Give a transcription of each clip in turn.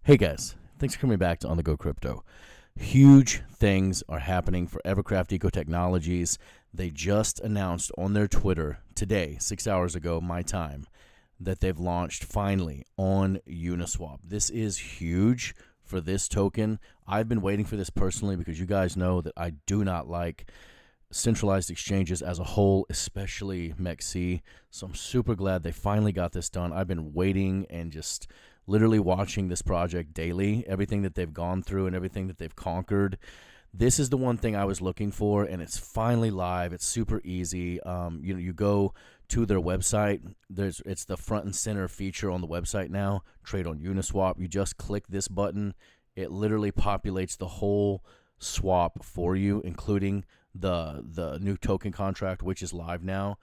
Hey guys, thanks for coming back to On The Go Crypto. Huge things are happening for EVERCRAFT ECOTECHNOLOGIES. They just announced on their Twitter today, 6 hours ago, my time, that they've launched finally on Uniswap. This is huge for this token. I've been waiting for this personally because you guys know that I do not like centralized exchanges as a whole, especially MEXC. So I'm super glad they finally got this done. I've been waiting and just literally watching this project daily, everything that they've gone through and everything that they've conquered. This is the one thing I was looking for, and it's finally live. It's super easy. You go to their website. It's the front and center feature on the website now. Trade on Uniswap. You just click this button. It literally populates the whole swap for you, including the new token contract, which is live now.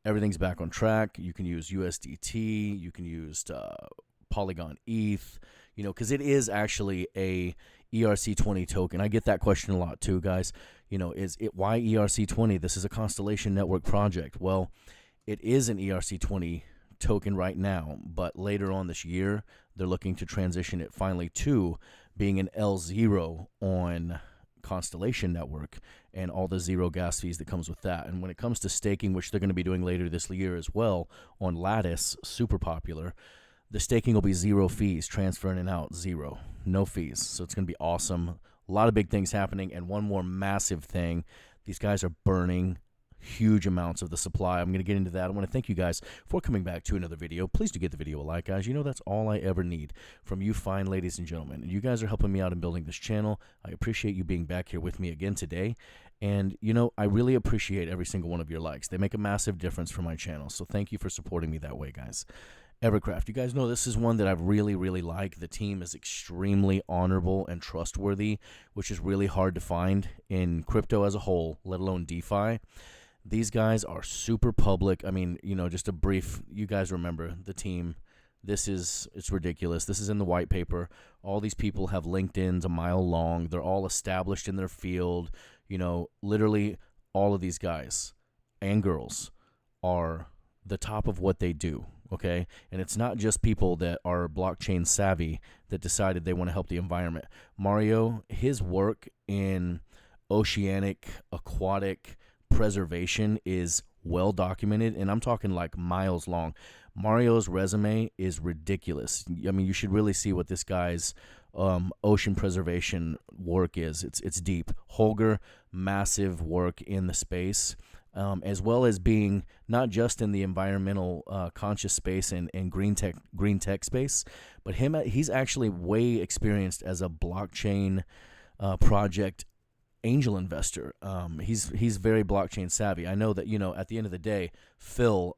Everything's back on track. You can use USDT. You can use Polygon ETH, because it is actually a ERC20 token. I get that question a lot too, guys. Is it why ERC20? This is a constellation network project. Well, it is an ERC20 token right now, but later on this year, they're looking to transition it finally to being an L0 on constellation network and all the zero gas fees that comes with that. And when it comes to staking, which they're going to be doing later this year as well on Lattice, super popular, the staking will be zero fees, transferring and out, zero, no fees. So it's going to be awesome. A lot of big things happening. And one more massive thing, these guys are burning huge amounts of the supply. I'm going to get into that. I want to thank you guys for coming back to another video. Please do give the video a like, guys. That's all I ever need from you fine ladies and gentlemen. And you guys are helping me out in building this channel. I appreciate you being back here with me again today. And, I really appreciate every single one of your likes. They make a massive difference for my channel. So thank you for supporting me that way, guys. EverCraft, you guys know this is one that I've really liked. The team is extremely honorable and trustworthy, which is really hard to find in crypto as a whole, let alone DeFi. These guys are super public. I mean, just a brief, you guys remember the team. It's ridiculous. This is in the white paper. All these people have LinkedIns a mile long. They're all established in their field. Literally all of these guys and girls are the top of what they do. Okay, and it's not just people that are blockchain savvy that decided they want to help the environment. Mario, his work in oceanic, aquatic preservation is well documented, and I'm talking like miles long. Mario's resume is ridiculous. I mean, you should really see what this guy's ocean preservation work is. It's deep. Holger, massive work in the space. As well as being not just in the environmental conscious space and green tech space, but he's actually way experienced as a blockchain project angel investor. He's very blockchain savvy. I know that at the end of the day, Phil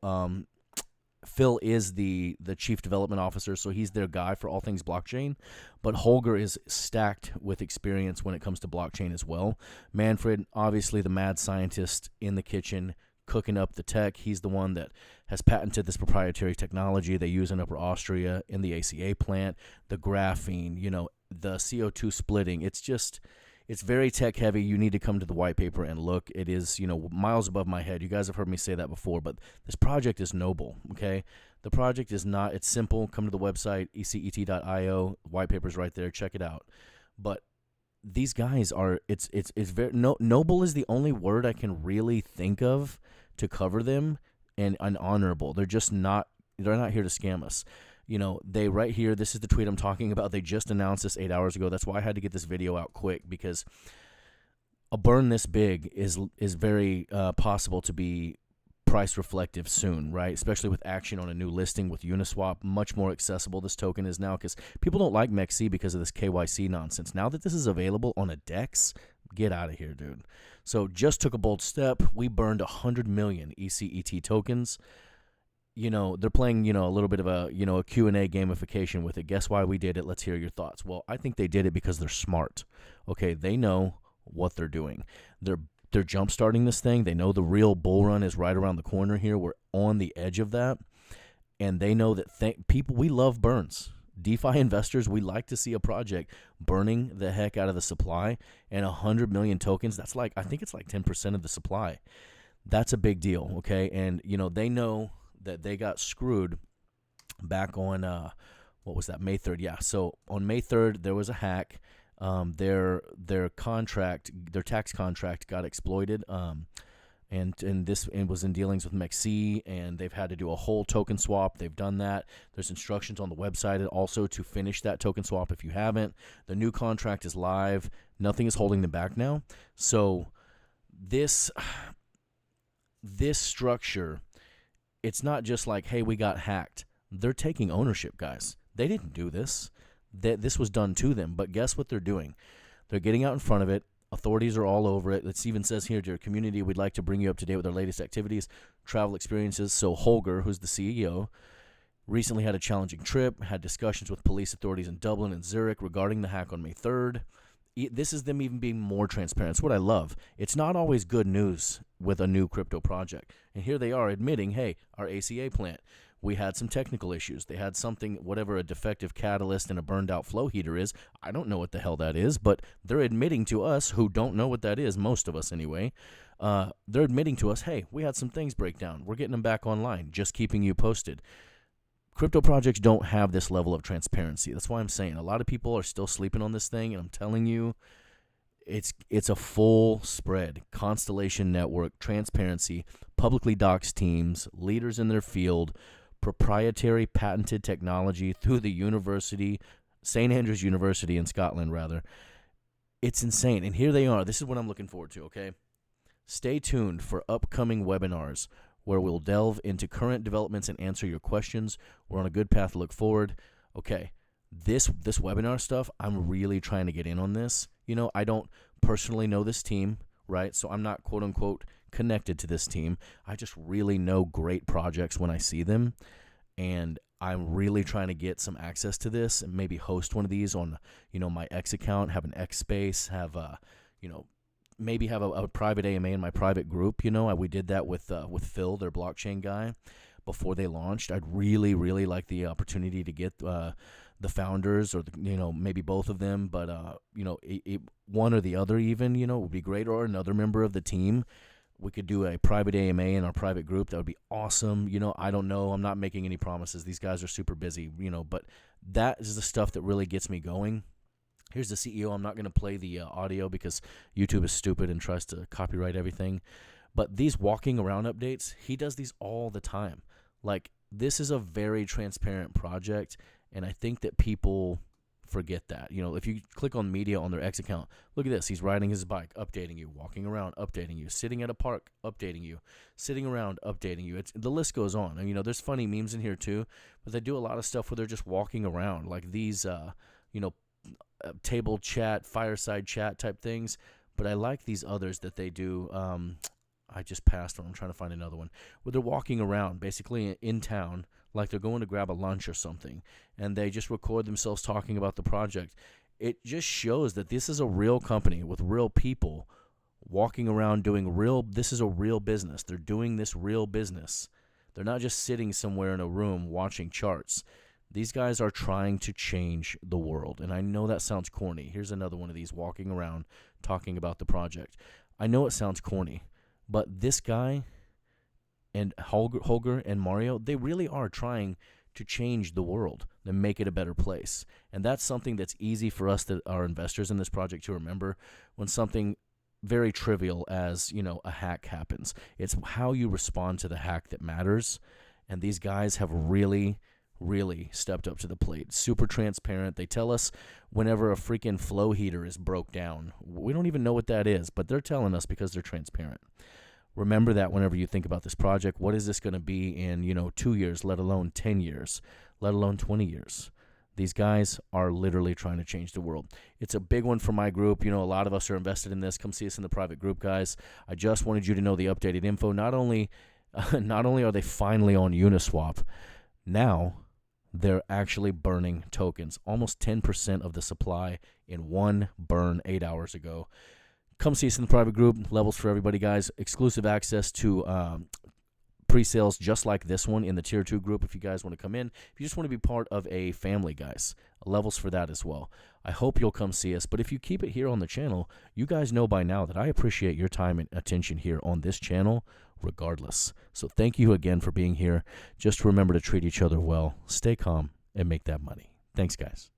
is the chief development officer, so he's their guy for all things blockchain. But Holger is stacked with experience when it comes to blockchain as well. Manfred, obviously the mad scientist in the kitchen, cooking up the tech. He's the one that has patented this proprietary technology they use in Upper Austria in the ACA plant, the graphene, the CO2 splitting. It's very tech heavy. You need to come to the white paper and look. It is, miles above my head. You guys have heard me say that before, but this project is noble, okay? The project is not, it's simple. Come to the website, ecet.io. White paper's right there. Check it out. But these guys are, it's very, noble is the only word I can really think of to cover them, and honorable. They're not here to scam us. They right here, this is the tweet I'm talking about. They just announced this 8 hours ago. That's why I had to get this video out quick, because a burn this big is very possible to be price reflective soon, right? Especially with action on a new listing with Uniswap. Much more accessible this token is now, because people don't like MEXC because of this KYC nonsense. Now that this is available on a DEX, get out of here, dude. So just took a bold step. We burned 100 million ECET tokens. They're playing, a little bit of a Q&A gamification with it. Guess why we did it? Let's hear your thoughts. Well, I think they did it because they're smart. Okay, they know what they're doing. They're jump-starting this thing. They know the real bull run is right around the corner here. We're on the edge of that. And they know that people, we love burns. DeFi investors, we like to see a project burning the heck out of the supply. And 100 million tokens, I think it's like 10% of the supply. That's a big deal, okay? And, they know that they got screwed back on what was that, May 3rd? Yeah. So on May 3rd, there was a hack. Their tax contract got exploited. And this was in dealings with MEXC, and they've had to do a whole token swap. They've done that. There's instructions on the website also to finish that token swap if you haven't. The new contract is live. Nothing is holding them back now. So this structure, it's not just like, hey, we got hacked. They're taking ownership, guys. They didn't do this. This was done to them. But guess what they're doing? They're getting out in front of it. Authorities are all over it. It even says here, dear community, we'd like to bring you up to date with our latest activities, travel experiences. So Holger, who's the CEO, recently had a challenging trip, had discussions with police authorities in Dublin and Zurich regarding the hack on May 3rd. This is them even being more transparent. It's what I love. It's not always good news with a new crypto project. And here they are admitting, hey, our ACA plant, we had some technical issues. They had something, whatever a defective catalyst and a burned out flow heater is. I don't know what the hell that is, but they're admitting to us who don't know what that is, most of us anyway. They're admitting to us, hey, we had some things break down. We're getting them back online, just keeping you posted. Crypto projects don't have this level of transparency. That's why I'm saying a lot of people are still sleeping on this thing, and I'm telling you, it's a full spread. Constellation network, transparency, publicly doxed teams, leaders in their field, proprietary patented technology through the university, St. Andrews University in Scotland, rather. It's insane. And here they are. This is what I'm looking forward to, okay? Stay tuned for upcoming webinars where we'll delve into current developments and answer your questions. We're on a good path to look forward. Okay, this webinar stuff, I'm really trying to get in on this. You know, I don't personally know this team, right? So I'm not quote-unquote connected to this team. I just really know great projects when I see them, and I'm really trying to get some access to this and maybe host one of these on, you know, my X account, have an X space, have maybe have a private AMA in my private group. You know, we did that with Phil, their blockchain guy, before they launched. I'd really like the opportunity to get the founders, or maybe both of them, but one or the other even, would be great, or another member of the team. We could do a private AMA in our private group. That would be awesome. I don't know. I'm not making any promises. These guys are super busy, but that is the stuff that really gets me going. Here's the CEO. I'm not going to play the audio because YouTube is stupid and tries to copyright everything. But these walking around updates, he does these all the time. Like, this is a very transparent project, and I think that people forget that. If you click on media on their X account, look at this. He's riding his bike, updating you, walking around, updating you, sitting at a park, updating you, sitting around, updating you. The list goes on. And, there's funny memes in here too, but they do a lot of stuff where they're just walking around, like these, table chat, fireside chat type things. But I like these others that they do. I just passed one. I'm trying to find another one where they're walking around basically in town, like they're going to grab a lunch or something, and they just record themselves talking about the project. It just shows that this is a real company with real people walking around doing this is a real business. They're doing this real business. They're not just sitting somewhere in a room watching charts. These guys are trying to change the world, and I know that sounds corny. Here's another one of these walking around talking about the project. I know it sounds corny, but this guy and Holger and Mario, they really are trying to change the world and make it a better place. And that's something that's easy for us that are investors in this project to remember when something very trivial as, a hack happens. It's how you respond to the hack that matters. And these guys have really stepped up to the plate. Super transparent. They tell us whenever a freaking flow heater is broke down. We don't even know what that is, but they're telling us because they're transparent. Remember that whenever you think about this project. What is this going to be in, 2 years, let alone 10 years, let alone 20 years? These guys are literally trying to change the world. It's a big one for my group. A lot of us are invested in this. Come see us in the private group, guys. I just wanted you to know the updated info. Not only are they finally on Uniswap, now they're actually burning tokens. Almost 10% of the supply in one burn 8 hours ago. Come see us in the private group. Levels for everybody, guys. Exclusive access to pre-sales just like this one in the Tier 2 group if you guys want to come in. If you just want to be part of a family, guys, levels for that as well. I hope you'll come see us. But if you keep it here on the channel, you guys know by now that I appreciate your time and attention here on this channel regardless. So thank you again for being here. Just remember to treat each other well, stay calm, and make that money. Thanks, guys.